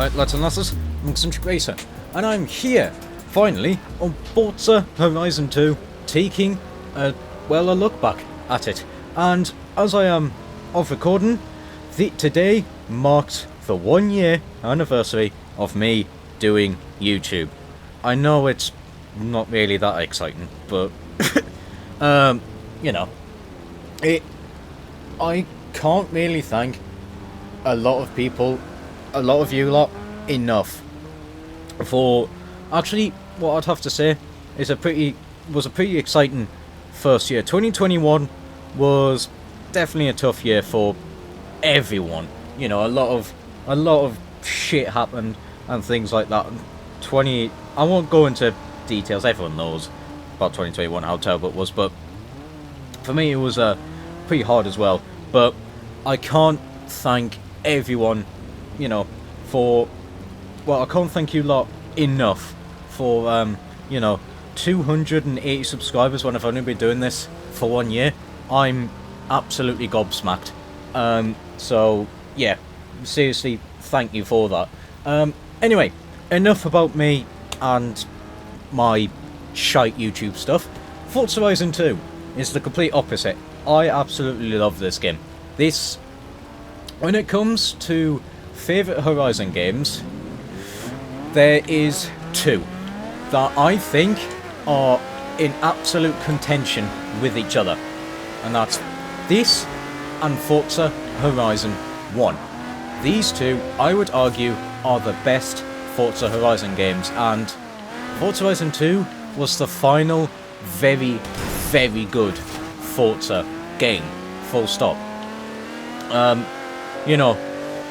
Alright, let's analysis. I'm Eccentric Racer, and I'm here, finally, on Forza Horizon 2, taking a look back at it. And as I am off recording, today marked the 1 year anniversary of me doing YouTube. I know it's not really that exciting, but, you know, I can't really thank a lot of people, a lot of you lot, enough for actually what I'd have to say is was a pretty exciting first year. 2021 was definitely a tough year for everyone. You know, a lot of shit happened and things like that. I won't go into details. Everyone knows about 2021, how terrible it was, but for me it was pretty hard as well. But I can't thank everyone, you know, I can't thank you lot enough for, 280 subscribers when I've only been doing this for 1 year. I'm absolutely gobsmacked. So, yeah, seriously, thank you for that. Anyway, enough about me and my shite YouTube stuff. Forza Horizon 2 is the complete opposite. I absolutely love this game. When it comes to favourite Horizon games, there is two that I think are in absolute contention with each other, and that's this and Forza Horizon 1. These two, I would argue, are the best Forza Horizon games, and Forza Horizon 2 was the final very, very good Forza game, full stop. You know,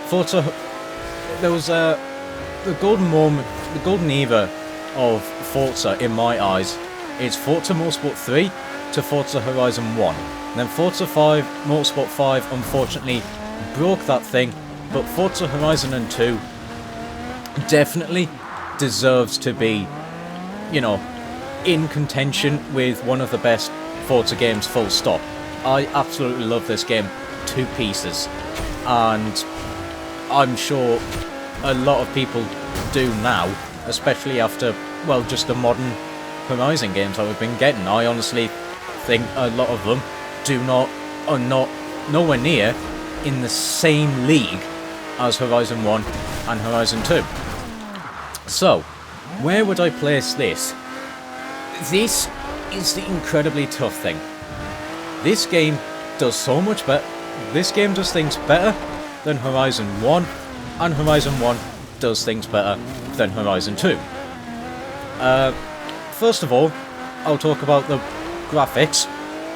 Forza, there was the golden moment, the golden era of Forza in my eyes is Forza Motorsport 3 to Forza Horizon 1. And then Forza 5, Motorsport 5 unfortunately broke that thing, but Forza Horizon 2 definitely deserves to be, you know, in contention with one of the best Forza games, full stop. I absolutely love this game to pieces, and I'm sure a lot of people do now, especially after, well, just the modern Horizon games that we've been getting. I honestly think a lot of them are not nowhere near in the same league as Horizon 1 and Horizon 2. So, where would I place this? This is the incredibly tough thing. This game does so much better. This game does things better than Horizon 1, and Horizon 1 does things better than Horizon 2. First of all, I'll talk about the graphics.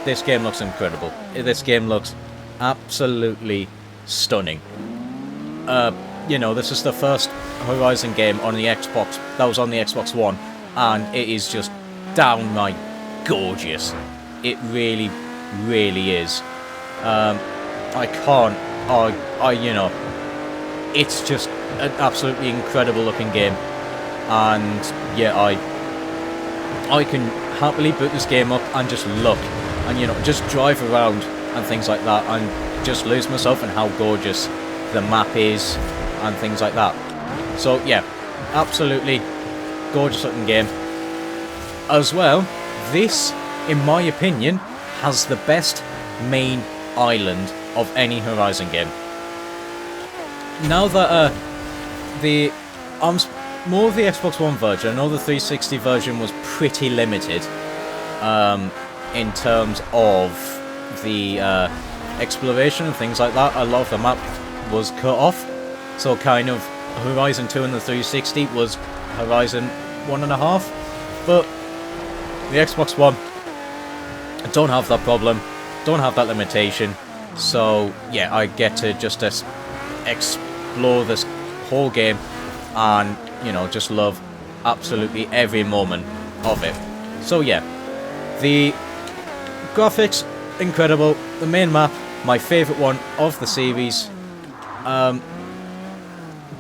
This game looks incredible. This game looks absolutely stunning. You know, this is the first Horizon game on the Xbox that was on the Xbox One, and it is just downright gorgeous. It really, really is. You know, it's just an absolutely incredible looking game, and yeah, I can happily boot this game up and just look, and you know, just drive around and things like that, and just lose myself in how gorgeous the map is and things like that. So yeah, absolutely gorgeous looking game. As well, this, in my opinion, has the best main island of any Horizon game. Now that more of the Xbox One version, I know the 360 version was pretty limited in terms of the exploration and things like that. A lot of the map was cut off, so kind of Horizon 2 and the 360 was Horizon 1.5, but the Xbox One don't have that problem, don't have that limitation, so yeah, I get to just explore this whole game and, you know, just love absolutely every moment of it. So yeah, the graphics, incredible. The main map, my favourite one of the series.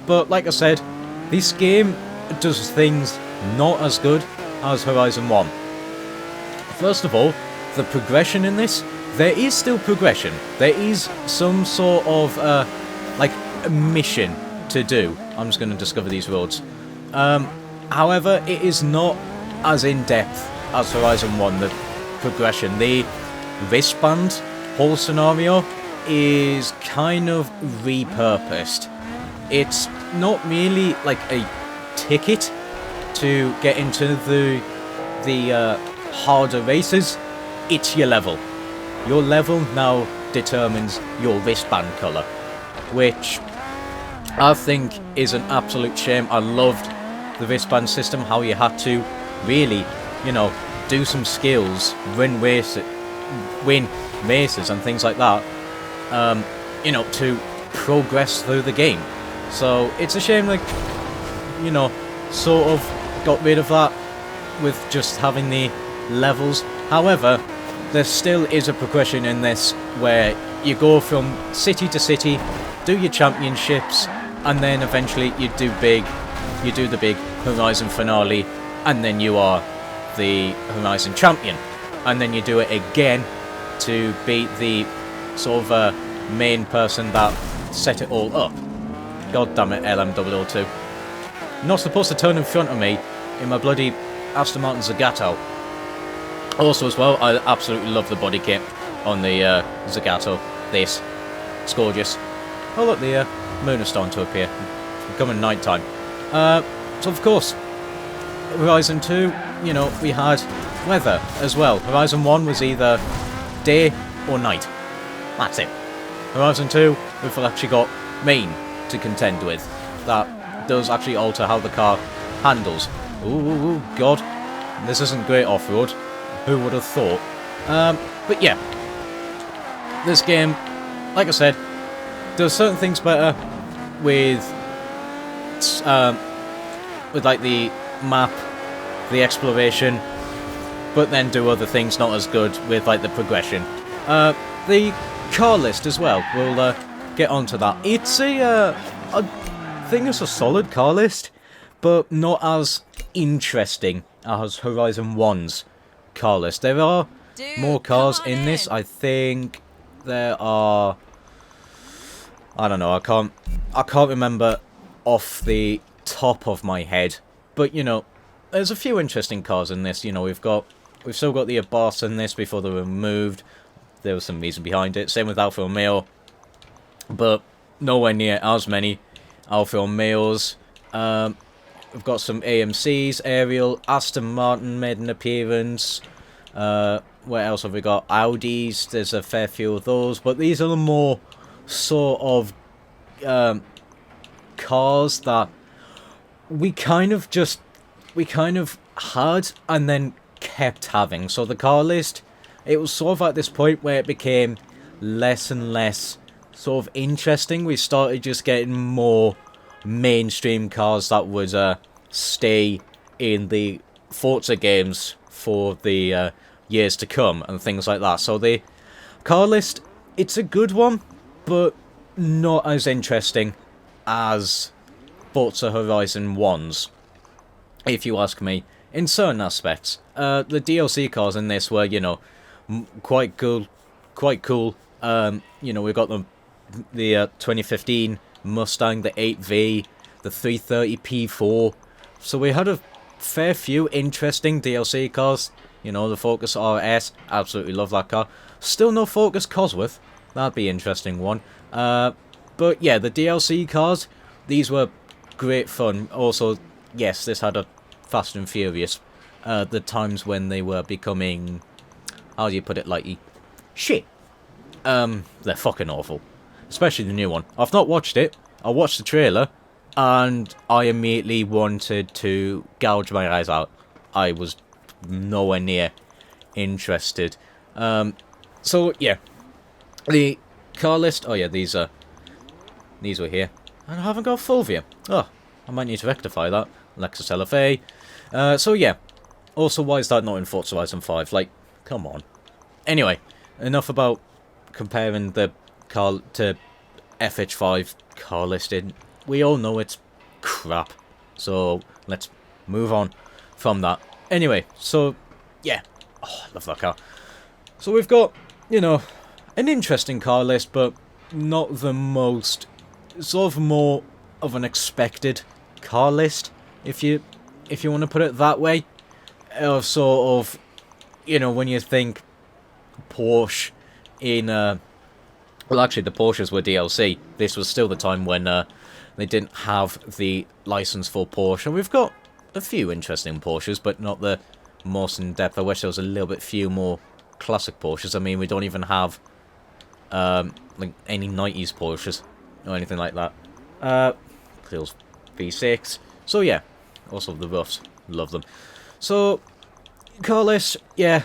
But like I said, this game does things not as good as Horizon 1. First of all, the progression in this, there is still progression. There is some sort of, like, a mission to do. I'm just going to discover these roads. However, it is not as in-depth as Horizon 1, the progression. The wristband whole scenario is kind of repurposed. It's not really like a ticket to get into the harder races. It's your level. Your level now determines your wristband colour, which I think is an absolute shame. I loved the wristband system, how you had to really, do some skills, win races and things like that, to progress through the game. So it's a shame, sort of got rid of that with just having the levels. However, there still is a progression in this where you go from city to city, do your championships, and then eventually you do the big Horizon finale, and then you are the Horizon champion. And then you do it again to beat the sort of main person that set it all up. God damn it, LM002. Not supposed to turn in front of me in my bloody Aston Martin Zagato. Also as well, I absolutely love the body kit on the Zagato. It's gorgeous. Oh look, the moon is starting to appear. It's becoming night time. So of course, Horizon 2, we had weather as well. Horizon 1 was either day or night. That's it. Horizon 2, we've actually got rain to contend with. That does actually alter how the car handles. Ooh, God. This isn't great off-road. Who would have thought? But yeah. This game, like I said, does certain things better with like the map, the exploration, but then do other things not as good with like the progression. The car list as well, we'll get onto that. It's I think it's a solid car list, but not as interesting as Horizon 1's car list. There are more cars in this. I think there are, I don't know, I can't remember off the top of my head, but there's a few interesting cars in this. We've still got the Abarth in this before they were removed. There was some reason behind it. Same with Alfa Romeo, but nowhere near as many Alfa Romeos. We've got some AMCs, Ariel, Aston Martin made an appearance. Where else have we got? Audis, there's a fair few of those, but these are the more sort of cars that we kind of had and then kept having. So the car list, it was sort of at this point where it became less and less sort of interesting. We started just getting more mainstream cars that would stay in the Forza games for the years to come and things like that. So the car list, it's a good one, but not as interesting as Forza Horizon 1's, if you ask me, in certain aspects. The DLC cars in this were, quite cool. We got the 2015 Mustang, the 8V, the 330 P4. So we had a fair few interesting DLC cars. The Focus RS, absolutely love that car. Still no Focus Cosworth, that'd be an interesting one. But yeah, the DLC cars, these were great fun. Also, yes, this had a Fast and Furious. The times when they were becoming, how do you put it lightly? Shit. They're fucking awful. Especially the new one. I've not watched it. I watched the trailer, and I immediately wanted to gouge my eyes out. I was nowhere near interested. So yeah, the car list. Oh yeah, these were here, and I haven't got Fulvia. Oh, I might need to rectify that. Lexus LFA. So yeah. Also, why is that not in Forza Horizon 5? Like, come on. Anyway, enough about comparing the car to FH5 car listing. We all know it's crap. So let's move on from that. Anyway, so yeah. Oh, I love that car. So we've got, an interesting car list, but not the most, sort of more of an expected car list, if you want to put it that way. Of sort of, you know, when you think Porsche in well, actually, the Porsches were DLC. This was still the time when they didn't have the license for Porsche. And we've got a few interesting Porsches, but not the most in-depth. I wish there was a little bit few more classic Porsches. I mean, we don't even have like any 90s Porsches or anything like that. Cleels V6. So yeah, also the Roughs, love them. So car list, yeah,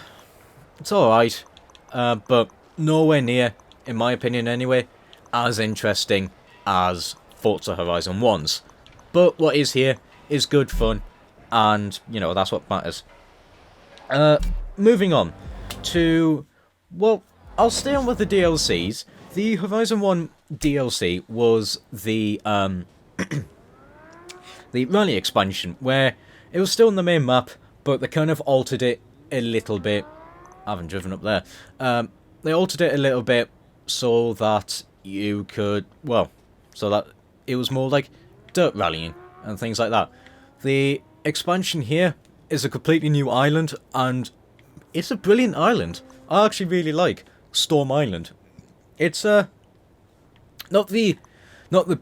it's alright, but nowhere near, in my opinion anyway, as interesting as Forza Horizon 1's. But what is here is good fun, and, you know, that's what matters. Moving on to, well, I'll stay on with the DLCs. The Horizon 1 DLC was the, the rally expansion, where it was still on the main map, but they kind of altered it a little bit. I haven't driven up there. They altered it a little bit so that you could, well, so that it was more like dirt rallying and things like that. The expansion here is a completely new island, and it's a brilliant island. I actually really like Storm Island. It's not the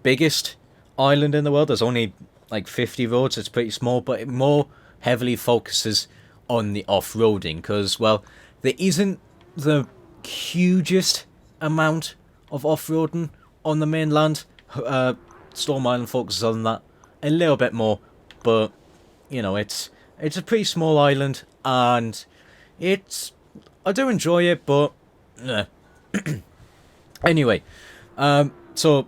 biggest island in the world. There's only like 50 roads. It's pretty small, but it more heavily focuses on the off-roading because, well, there isn't the hugest amount of off-roading on the mainland. Storm Island focuses on that a little bit more, but you know, it's a pretty small island, and I do enjoy it, but anyway, so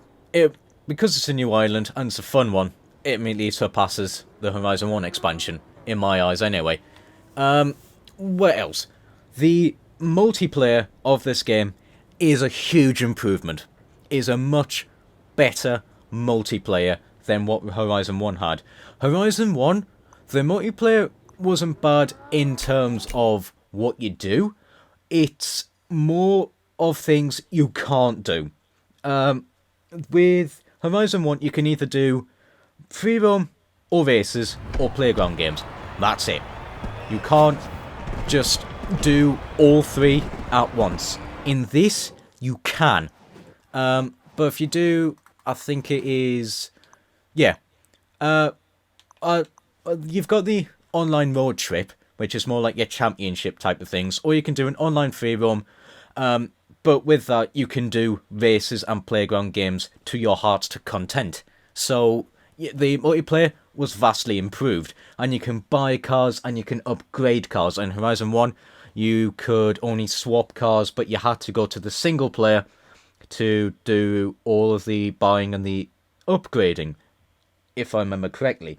because it's a new island and it's a fun one, it immediately surpasses the Horizon 1 expansion in my eyes anyway. What else? The multiplayer of this game is a huge improvement. Is a much better multiplayer than what Horizon 1 had. Horizon 1, the multiplayer wasn't bad in terms of what you do. It's more of things you can't do. With Horizon 1, you can either do free roam, or races, or playground games. That's it. You can't just do all three at once. In this, you can. But if you do, I think it is... yeah. You've got the online road trip, which is more like your championship type of things, or you can do an online free roam. But with that, you can do races and playground games to your heart's content. So the multiplayer was vastly improved, and you can buy cars and you can upgrade cars. In Horizon 1, you could only swap cars, but you had to go to the single player to do all of the buying and the upgrading, if I remember correctly.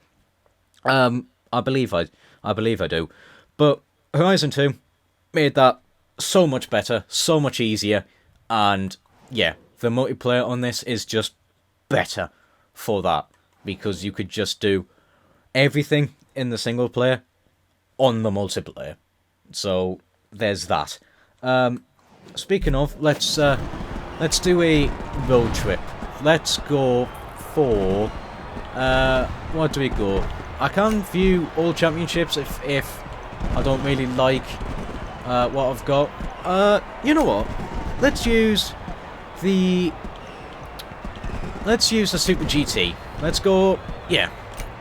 I believe I do. But Horizon 2 made that so much better, so much easier, and yeah, the multiplayer on this is just better for that, because you could just do everything in the single player on the multiplayer. So there's that. Speaking of, let's do a road trip. Let's go for what do we go? I can view all championships if I don't really like what I've got. You know what? Let's use the Super GT. Let's go. Yeah,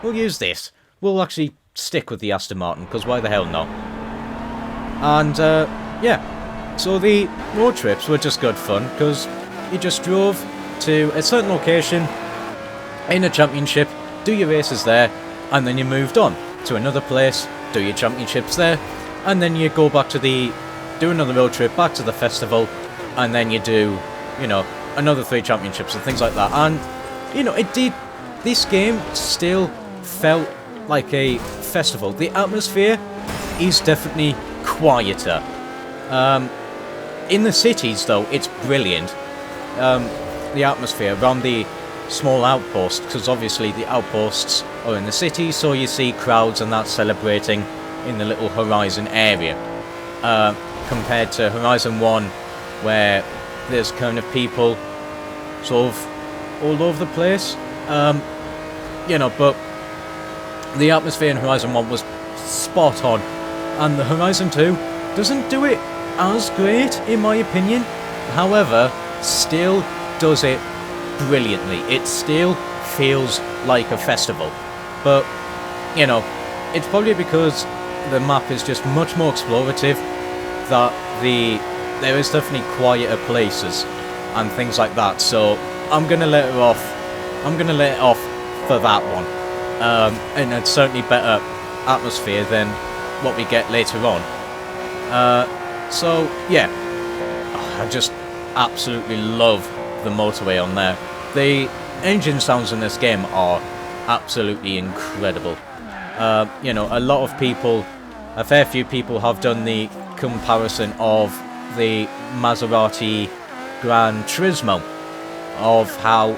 we'll use this. We'll actually stick with the Aston Martin, because why the hell not? And yeah, so the road trips were just good fun, because you just drove to a certain location in a championship, do your races there, and then you moved on to another place, do your championships there, and then you go back to do another road trip back to the festival, and then you do, you know, another 3 championships and things like that. And you know, this game still felt like a festival. The atmosphere is definitely quieter. In the cities, though, it's brilliant. The atmosphere around the small outposts, because obviously the outposts are in the city, so you see crowds and that celebrating in the little Horizon area. Compared to Horizon 1, where there's kind of people sort of all over the place. you know, but the atmosphere in Horizon 1 was spot on, and the Horizon 2 doesn't do it as great, in my opinion. However, still does it brilliantly. It still feels like a festival. But, you know, it's probably because the map is just much more explorative, that there is definitely quieter places and things like that. So I'm gonna let it off. I'm gonna let it off for that one. And it's certainly better atmosphere than what we get later on. So yeah, I just absolutely love the motorway on there. The engine sounds in this game are absolutely incredible. You know, a fair few people have done the comparison of the Maserati Gran Turismo, of how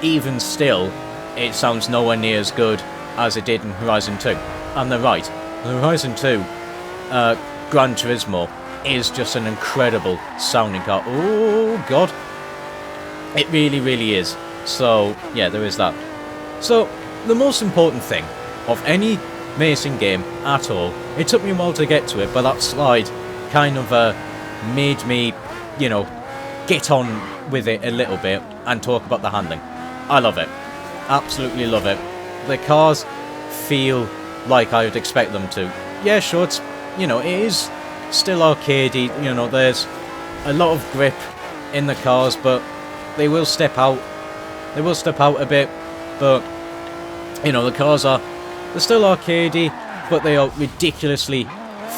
even still it sounds nowhere near as good as it did in Horizon 2. And they're right. The Horizon 2 Gran Turismo is just an incredible sounding car. Oh god, it really, really is. So yeah, there is that. So the most important thing of any racing game at all, it took me a while to get to it, but that slide kind of made me, you know, get on with it a little bit and talk about the handling. I love it. Absolutely love it. The cars feel like I would expect them to. Yeah, sure, it's, you know, it is still arcadey, you know, there's a lot of grip in the cars, but they will step out. They will step out a bit, but, you know, the cars they're still arcadey, but they are ridiculously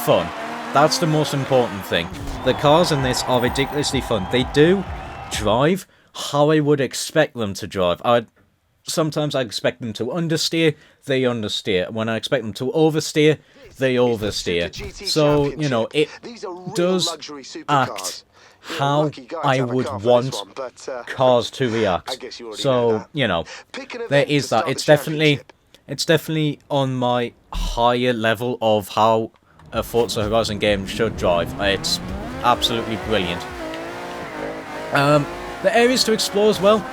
fun. That's the most important thing. The cars in this are ridiculously fun. They do drive how I would expect them to drive. Sometimes I expect them to understeer, they understeer. When I expect them to oversteer, they oversteer. So, you know, it does act how I would want cars to react. So, you know, there is that. It's definitely on my higher level of how a Forza Horizon game should drive. It's absolutely brilliant. The areas to explore as well,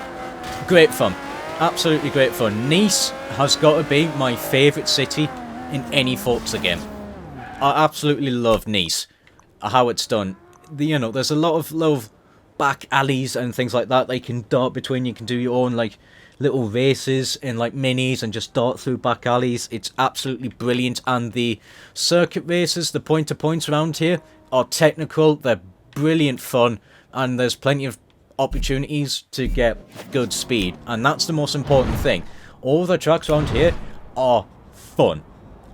great fun. Absolutely great fun. Nice has got to be my favourite city in any Forza game. I absolutely love Nice. How it's done. You know, there's a lot of back alleys and things like that you can dart between. You can do your own, like, little races in, like, minis and just dart through back alleys. It's absolutely brilliant. And the circuit races, the point-to-points around here, are technical. They're brilliant fun. And there's plenty of opportunities to get good speed, and that's the most important thing. All the tracks around here are fun,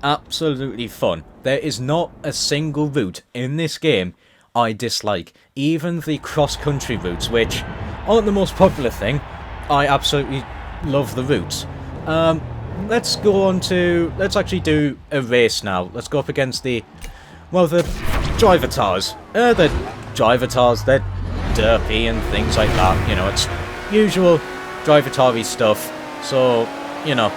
absolutely fun. There is not a single route in this game I dislike. Even the cross-country routes, which aren't the most popular thing, I absolutely love the routes. Let's actually do a race now. Let's go up against the driver tars. The driver tars, they're derpy and things like that, you know, it's usual driver-tarry stuff. So, you know,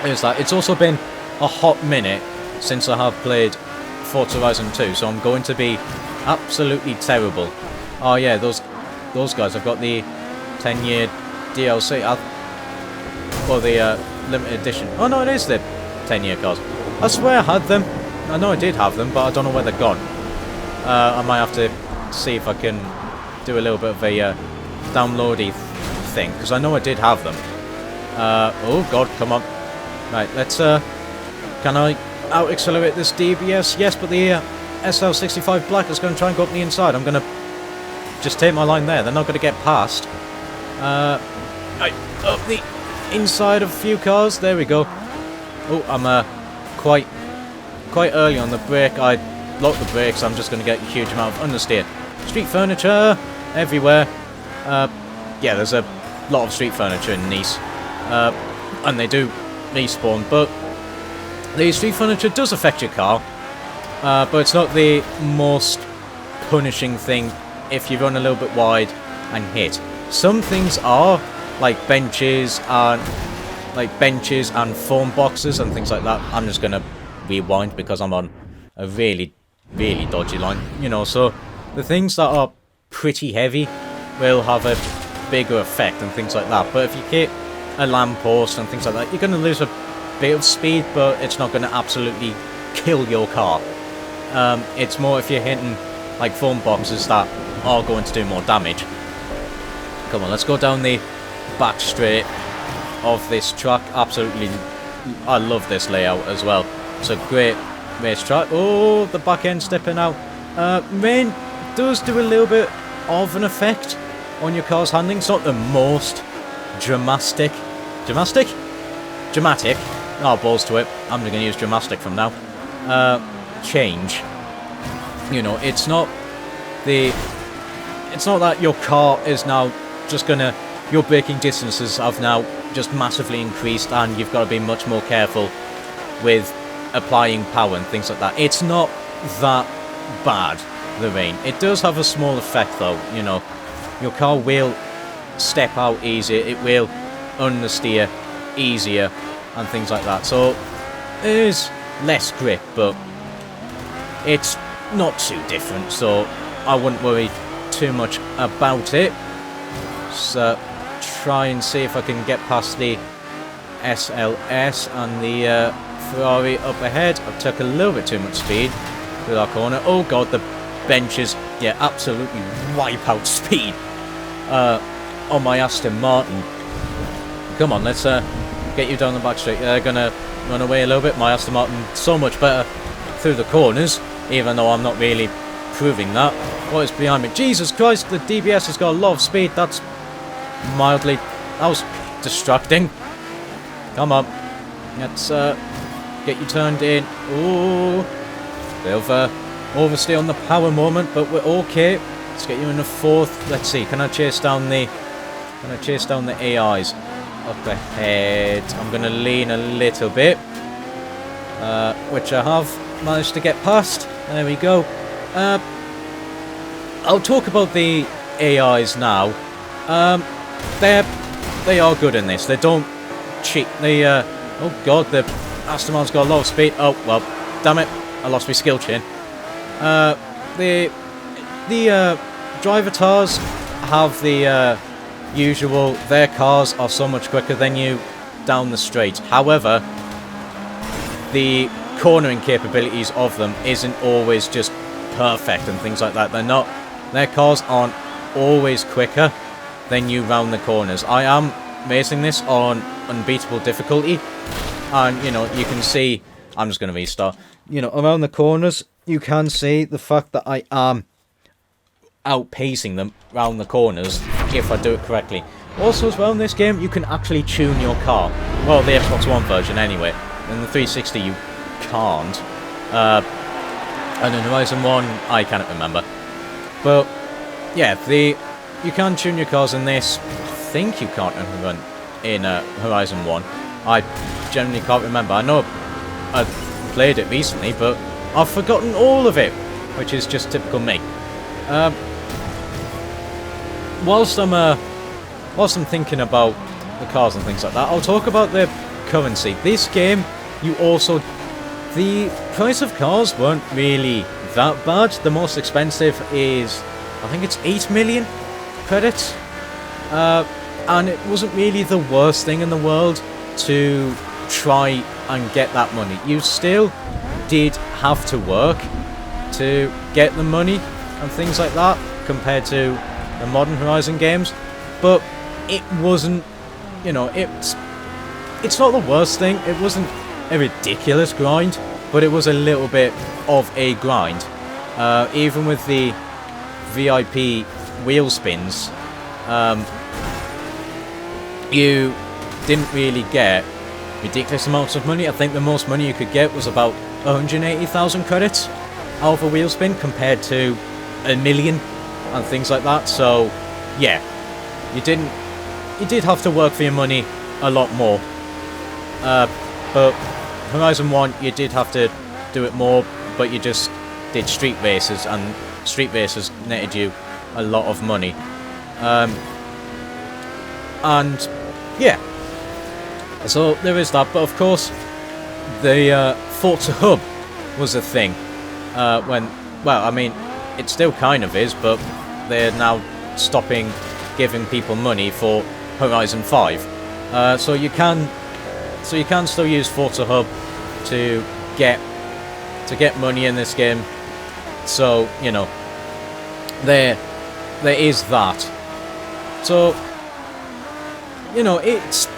there's that. It's also been a hot minute since I have played Forza Horizon 2, so I'm going to be absolutely terrible. Oh yeah, those guys, I've got the 10-year DLC, or the limited edition. Oh no, it is the 10-year cars. I swear I had them. I know I did have them, but I don't know where they're gone. I might have to see if I can do a little bit of a downloady thing, because I know I did have them. Oh god, come on. Right, let's can I out-accelerate this DBS? Yes, but the SL65 Black is going to try and go up the inside. I'm going to just take my line there. They're not going to get past. Right, up the inside of a few cars. There we go. Oh, I'm quite early on the brake. I blocked the brakes. I'm just going to get a huge amount of understeer. Street furniture everywhere. Yeah, there's a lot of street furniture in Nice. And they do respawn, but the street furniture does affect your car. But it's not the most punishing thing if you run a little bit wide and hit. Some things are, like benches and phone boxes and things like that. I'm just gonna rewind because I'm on a really, really dodgy line, you know, so the things that are pretty heavy will have a bigger effect and things like that. But if you hit a lamppost and things like that, you're going to lose a bit of speed, but it's not going to absolutely kill your car. It's more if you're hitting like foam boxes that are going to do more damage. Come on, let's go down the back straight of this track. Absolutely, I love this layout as well. It's a great racetrack. Oh, the back end stepping out. Rain does do a little bit of an effect on your car's handling. It's not the most dramatic. Oh, balls to it. I'm going to use dramatic from now. Change. You know, it's not that your car is now just gonna, your braking distances have now just massively increased and you've got to be much more careful with applying power and things like that. It's not that bad, the rain. It does have a small effect though, you know. Your car will step out easier, it will understeer easier and things like that. So it is less grip, but it's not too different, so I wouldn't worry too much about it. So try and see if I can get past the SLS and the Ferrari up ahead. I took a little bit too much speed through that corner. Oh god, the benches, yeah, absolutely wipe out speed on my Aston Martin. Come on, let's get you down the back straight. They're gonna run away a little bit. My Aston Martin so much better through the corners, even though I'm not really proving that. What is behind me? Jesus Christ, the DBS has got a lot of speed. That's mildly... that was distracting. Come on. Let's get you turned in. Ooh. Bit of overstay on the power moment, but we're okay. Let's get you in the fourth. Let's see, can I chase down the AIs? Up ahead. I'm going to lean a little bit. Which I have managed to get past. There we go. I'll talk about the AIs now. They are good in this. They don't cheat. They oh god, the Aston Martin's got a lot of speed. Oh well, damn it, I lost my skill chain. The driver tars have the usual. Their cars are so much quicker than you down the straight. However, the cornering capabilities of them isn't always just perfect and things like that. They're not. Their cars aren't always quicker than you round the corners. I am racing this on unbeatable difficulty, and you know, you can see, I'm just going to restart, you know, around the corners you can see the fact that I am outpacing them round the corners if I do it correctly. Also as well in this game, you can actually tune your car. Well, the Xbox One version anyway. In the 360 you can't. And in Horizon 1 I cannot remember. But yeah, you can tune your cars in this. I think you can't run in Horizon 1. I generally can't remember. I know I played it recently, but I've forgotten all of it, which is just typical me. Whilst I'm thinking about the cars and things like that, I'll talk about the currency. This game, the price of cars weren't really that bad. The most expensive is, I think it's 8 million credits. And it wasn't really the worst thing in the world to try and get that money. You still did have to work to get the money and things like that compared to the modern Horizon games, but it wasn't, you know, it's not the worst thing. It wasn't a ridiculous grind, but it was a little bit of a grind. Even with the VIP wheel spins, you didn't really get ridiculous amounts of money. I think the most money you could get was about 180,000 credits out of a wheel spin compared to 1 million and things like that. So yeah, you did have to work for your money a lot more. But Horizon 1, you did have to do it more, but you just did street races, and street races netted you a lot of money. And yeah, so there is that. But of course, the Forza Hub was a thing when, well, I mean, it still kind of is, but they're now stopping giving people money for Horizon 5. So you can still use Forza Hub to get money in this game. So, you know, there is that. So, you know, it's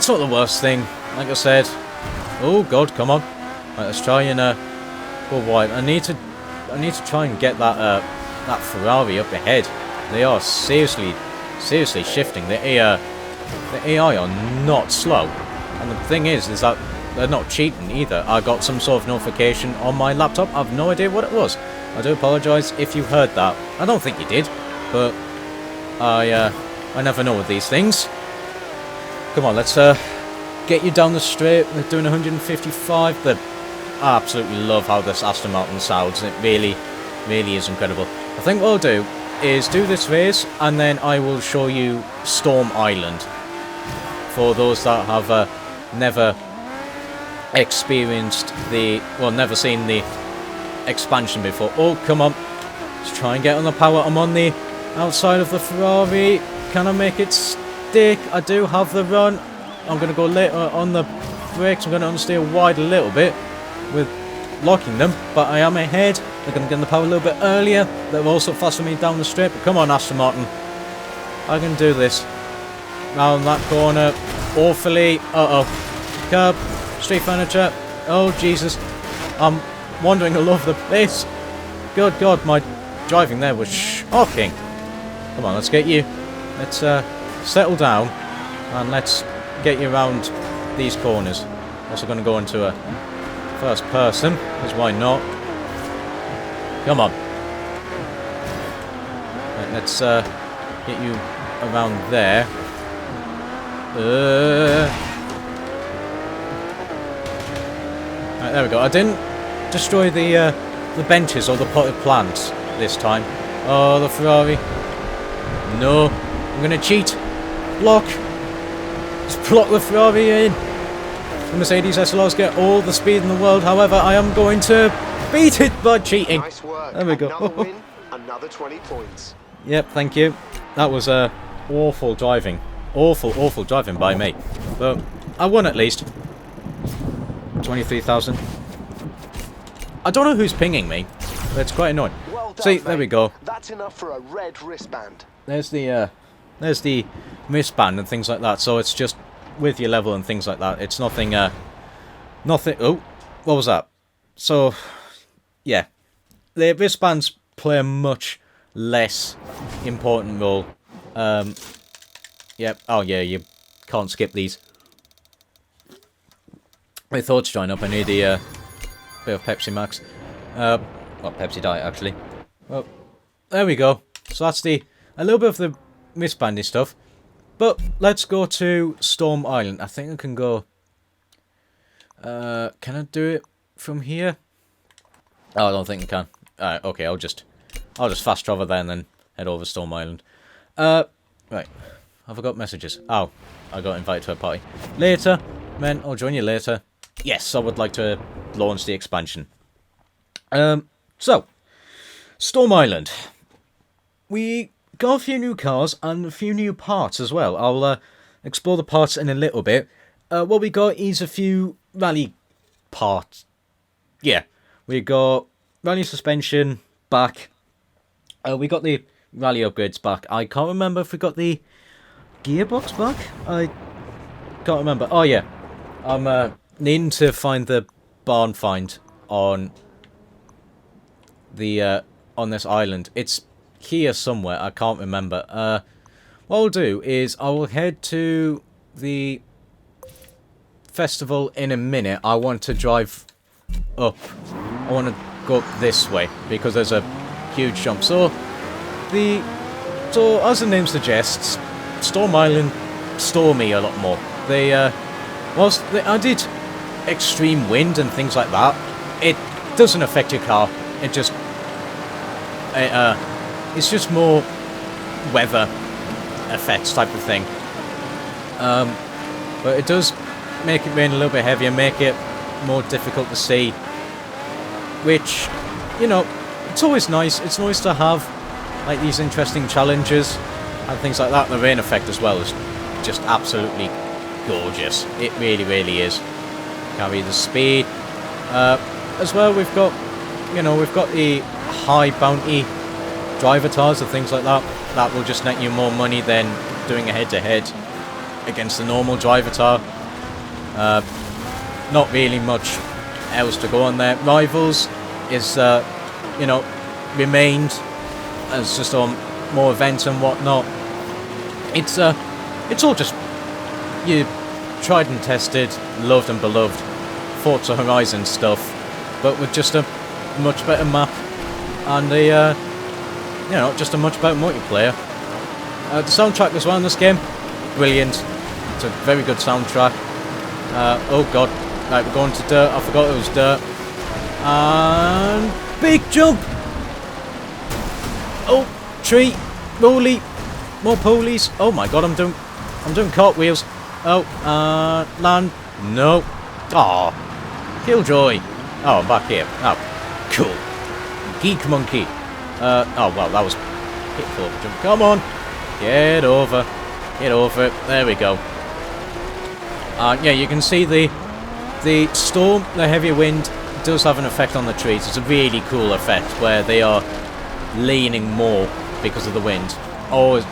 not the worst thing. Like I said. Oh God, come on. Right, let's try and go wide. I need to try and get that Ferrari up ahead. They are seriously shifting. The AI are not slow. And the thing is that they're not cheating either. I got some sort of notification on my laptop. I have no idea what it was. I do apologise if you heard that. I don't think you did, but I never know with these things. Come on, let's get you down the straight. They're doing 155. I absolutely love how this Aston Martin sounds. It really is incredible. I think what I'll do is do this race, and then I will show you Storm Island. For those that have never experienced never seen the expansion before. Oh, come on. Let's try and get on the power. I'm on the outside of the Ferrari. Can I make it stick? I do have the run. I'm going to go later on the brakes. I'm going to understeer wide a little bit with locking them, but I am ahead. They're going to get in the power a little bit earlier. They're also faster than me down the straight, but come on, Aston Martin. I can do this. Round that corner. Awfully. Uh-oh. Curb. Street furniture. Oh, Jesus. I'm wandering all over the place. Good God, my driving there was shocking. Come on, let's get you. Let's settle down and let's get you around these corners. Also going to go into a first person, because why not? Come on. Right, let's get you around there. Right, there we go. I didn't destroy the benches or the potted plants this time. Oh, the Ferrari. No, I'm going to cheat. Block. Just block the Ferrari in. The Mercedes SLRs get all the speed in the world. However, I am going to beat it by cheating. Nice work. There we go. Another win, another 20 points. Yep, thank you. That was awful driving. Awful driving by me. But I won at least. 23,000. I don't know who's pinging me, but it's quite annoying. Well done, see, there we go. That's enough for a red wristband. There's the wristband and things like that. So it's just with your level and things like that. It's nothing. Nothing. Oh, what was that? So, yeah, the wristbands play a much less important role. Yep. Oh yeah, you can't skip these. My thoughts join up. I need a bit of Pepsi Max. Well, Pepsi Diet actually. Well, there we go. So that's a little bit of the wristbandy stuff. But let's go to Storm Island. I think I can go. Can I do it from here? Oh, I don't think I can. Alright, okay. I'll just fast travel there and then head over to Storm Island. Right. Have I got messages? Oh, I got invited to a party. Later, men. I'll join you later. Yes, I would like to launch the expansion. So, Storm Island. We got a few new cars and a few new parts as well. I'll explore the parts in a little bit. What we got is a few rally parts. Yeah, we got rally suspension back. We got the rally upgrades back. I can't remember if we got the gearbox back. I can't remember. Oh yeah, I'm needing to find the barn find on the on this island. It's here somewhere. I can't remember. What I'll do is I will head to the festival in a minute. I want to drive up. I want to go up this way because there's a huge jump. So as the name suggests, Storm Island stormy a lot more. Whilst they added extreme wind and things like that, it doesn't affect your car. It just it's just more weather effects type of thing. But it does make it rain a little bit heavier, make it more difficult to see. Which, you know, it's always nice. It's nice to have like these interesting challenges and things like that. The rain effect as well is just absolutely gorgeous. It really, really is. Carry the speed. As well, we've got, you know, we've got the high bounty driver tires and things like that. That will just net you more money than doing a head-to-head against the normal driver tire. Not really much else to go on there. Rivals is, you know, remained as just on more events and whatnot. It's all just you tried and tested, loved and beloved Forza Horizon stuff, but with just a much better map and a, you know, just a much better multiplayer. The soundtrack as well in this game, brilliant. It's a very good soundtrack. Oh god, right, we're going to dirt. I forgot it was dirt. And big jump. Oh, tree, rolly, more pulleys. Oh my god, I'm doing cartwheels. Oh, land. No. Aw, Killjoy. Oh, I'm back here. Oh, cool. Geek monkey. Oh well, that was hitful of a jump. Come on, get over it. There we go. Yeah, you can see the storm, the heavy wind does have an effect on the trees. It's a really cool effect where they are leaning more because of the wind. Always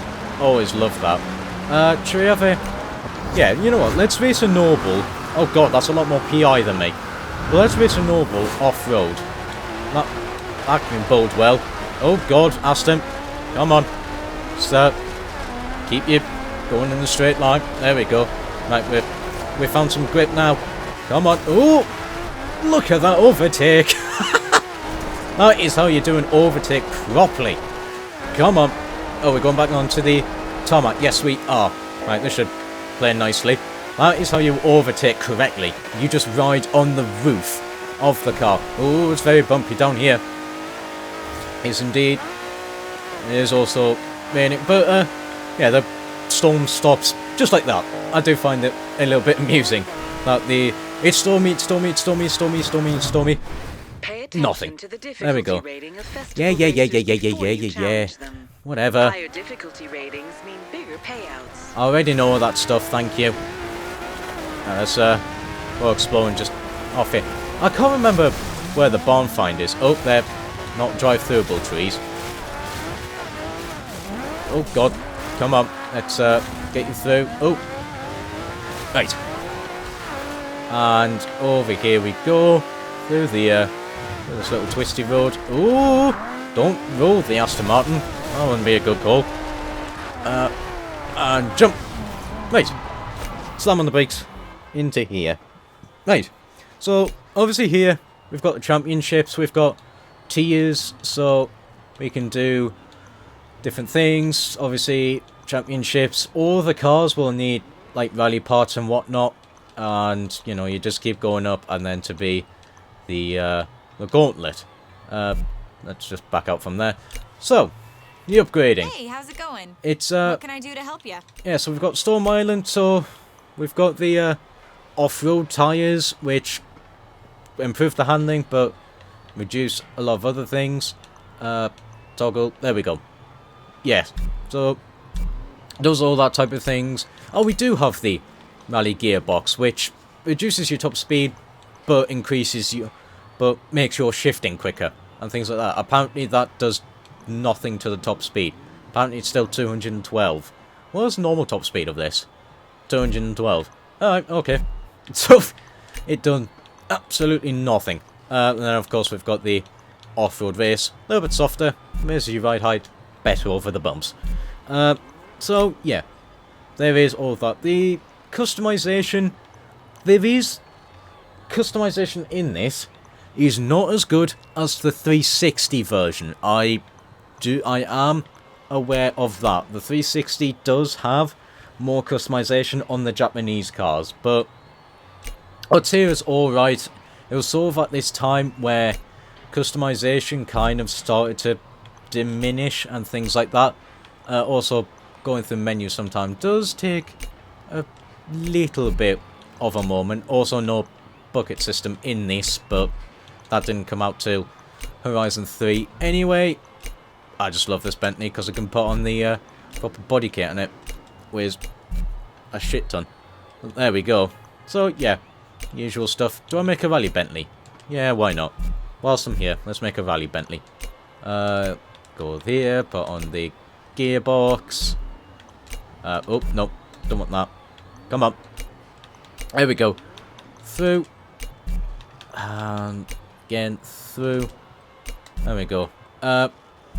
love that. Should we have a... Yeah, you know what? Let's race a Noble. Oh god, that's a lot more PI than me. But let's race a Noble off-road. That can bode well. Oh god, Aston. Come on. Just, keep you going in the straight line. There we go. Right, we found some grip now. Come on. Oh! Look at that overtake. That is how you do an overtake properly. Come on. Oh, we're going back onto the tarmac. Yes, we are. Right, this should play nicely. That is how you overtake correctly. You just ride on the roof of the car. Oh, it's very bumpy down here. Yes, indeed. It is also raining. But, yeah, the storm stops just like that. I do find it a little bit amusing. That it's stormy, it's stormy, it's stormy, it's stormy, it's stormy, it's stormy. Nothing. To the There we go. Yeah. Whatever. Higher difficulty ratings mean bigger payouts. I already know all that stuff, thank you. Let's go exploring just off here. I can't remember where the barn find is. Oh, they're not drive-throughable trees. Oh god, come on, let's get you through. Oh, right. And over here we go through the this little twisty road. Ooh, don't roll the Aston Martin. That wouldn't be a good call. And jump. Right. Slam on the brakes into here. Right. So obviously here we've got the championships. We've got tiers, so we can do different things. Obviously championships. All the cars will need like rally parts and whatnot. And you know, you just keep going up, and then to be the gauntlet. Let's just back out from there. So, the upgrading. Hey, how's it going? It's what can I do to help you? yeah. So we've got Storm Island. So we've got the off-road tires, which improve the handling, but reduce a lot of other things. Toggle. There we go. Yes. So does all that type of things. Oh, we do have the rally gearbox, which reduces your top speed but makes your shifting quicker and things like that. Apparently that does nothing to the top speed. Apparently it's still 212. What's the normal top speed of this? 212. Alright, okay. So it done absolutely nothing. And then of course we've got the off-road race, a little bit softer, makes your ride height better over the bumps. So yeah, there is all that. The customization, there is customization in this, is not as good as the 360 version. I am aware of that. The 360 does have more customization on the Japanese cars, but I'd say it's alright. It was sort of at this time where customization kind of started to diminish and things like that. Also, going through menus sometimes does take a little bit of a moment. Also, no bucket system in this, but that didn't come out till Horizon 3 anyway. I just love this Bentley because I can put on the proper body kit on it, with a shit ton. There we go. So, yeah, usual stuff. Do I make a rally Bentley? Yeah, why not? Whilst I'm here, let's make a rally Bentley. Go here, put on the gearbox. Oh, no, don't want that. Come on. There we go. Through. And again, through. There we go.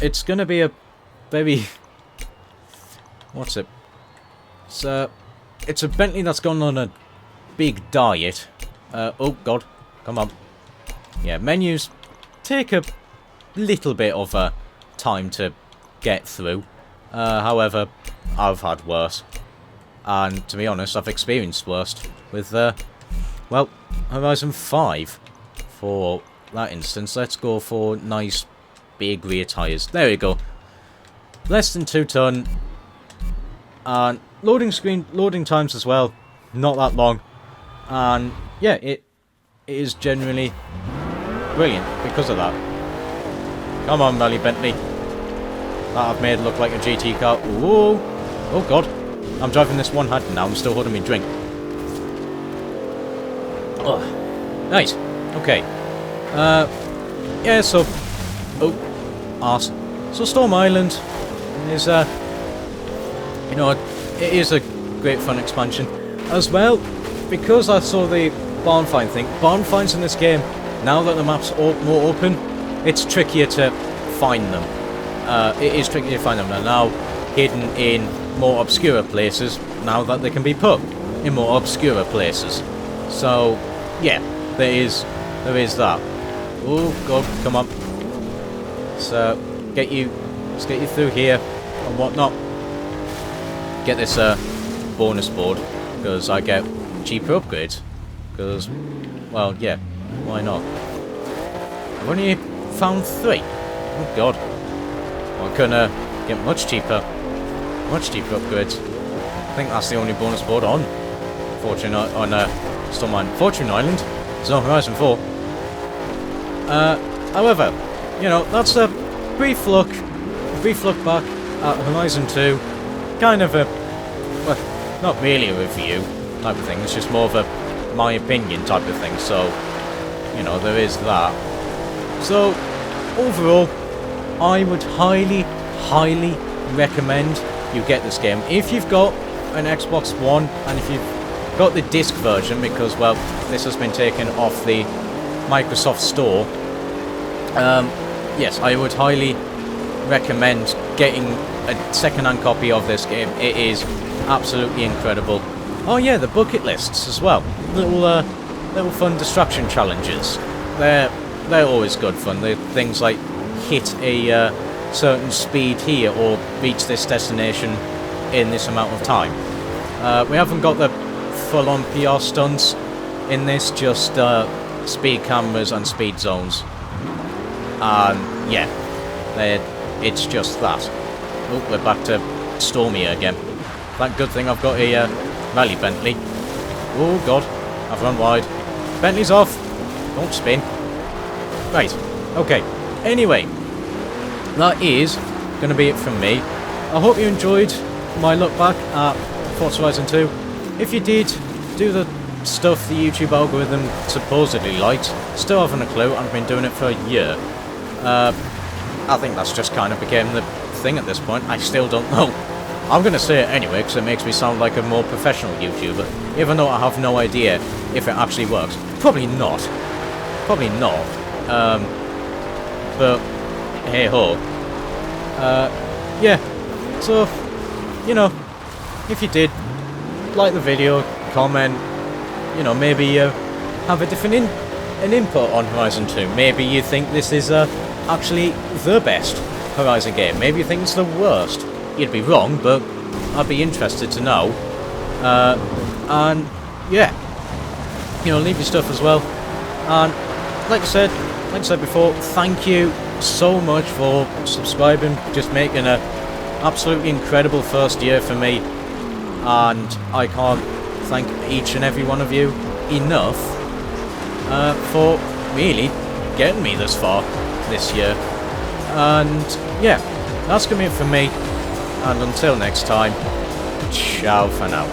It's gonna be a very... What's it? It's a Bentley that's gone on a big diet. Oh, God. Come on. Yeah, menus take a little bit of time to get through. However, I've had worse. And to be honest, I've experienced worse with, well, Horizon 5. For that instance, let's go for nice big rear tyres. There we go. Less than 2 ton. And loading times as well. Not that long. And yeah, it is generally brilliant because of that. Come on, Rally Bentley. That I've made look like a GT car. Whoa! Oh god. I'm driving this one-handed now. I'm still holding my drink. Oh, nice. Okay. Yeah, so... Oh, arse. So Storm Island is, you know, it is a great fun expansion. As well, because I saw the barn find thing, barn finds in this game, now that the map's more open, it's trickier to find them. It is trickier to find them. They're now hidden in more obscure places, now that they can be put in more obscure places. So, yeah, there is that. Oh god, come on. So, let's get you through here and whatnot. Get this bonus board, because I get cheaper upgrades. Because, well, yeah, why not? I've only found 3. Oh god. Well, I couldn't get much cheaper upgrades. I think that's the only bonus board on Fortune Island. It's not Horizon 4. However, you know, that's a brief look back at Horizon 2. Kind of a, well, not really a review type of thing. It's just more of a my opinion type of thing. So, you know, there is that. So, overall, I would highly recommend you get this game. If you've got an Xbox One, and if you've got the disc version, because, well, this has been taken off the Microsoft Store, yes, I would highly recommend getting a second-hand copy of this game. It is absolutely incredible. Oh yeah, the bucket lists as well. Little fun distraction challenges. They're always good fun. They're things like hit a certain speed here or reach this destination in this amount of time. We haven't got the full-on PR stunts in this, just speed cameras and speed zones. Yeah, it's just that. Oh, we're back to stormy again. That good thing I've got a rally Bentley. Oh god, I've run wide. Bentley's off. Don't spin. Right, okay. Anyway, that is going to be it from me. I hope you enjoyed my look back at Forza Horizon 2. If you did, do the stuff the YouTube algorithm supposedly liked. Still haven't a clue. I've been doing it for a year. I think that's just kind of became the thing at this point. I still don't know. I'm going to say it anyway because it makes me sound like a more professional YouTuber, even though I have no idea if it actually works. Probably not. Probably not. But hey ho. Yeah. So, you know, if you did like the video, comment, you know, maybe have a different input on Horizon 2. Maybe you think this is actually the best Horizon game. Maybe you think it's the worst. You'd be wrong, but I'd be interested to know. And yeah, you know, leave your stuff as well. And like I said before, thank you so much for subscribing, just making an absolutely incredible first year for me, and I can't thank each and every one of you enough for really getting me this far this year. And yeah, that's gonna be it for me, and until next time, ciao for now.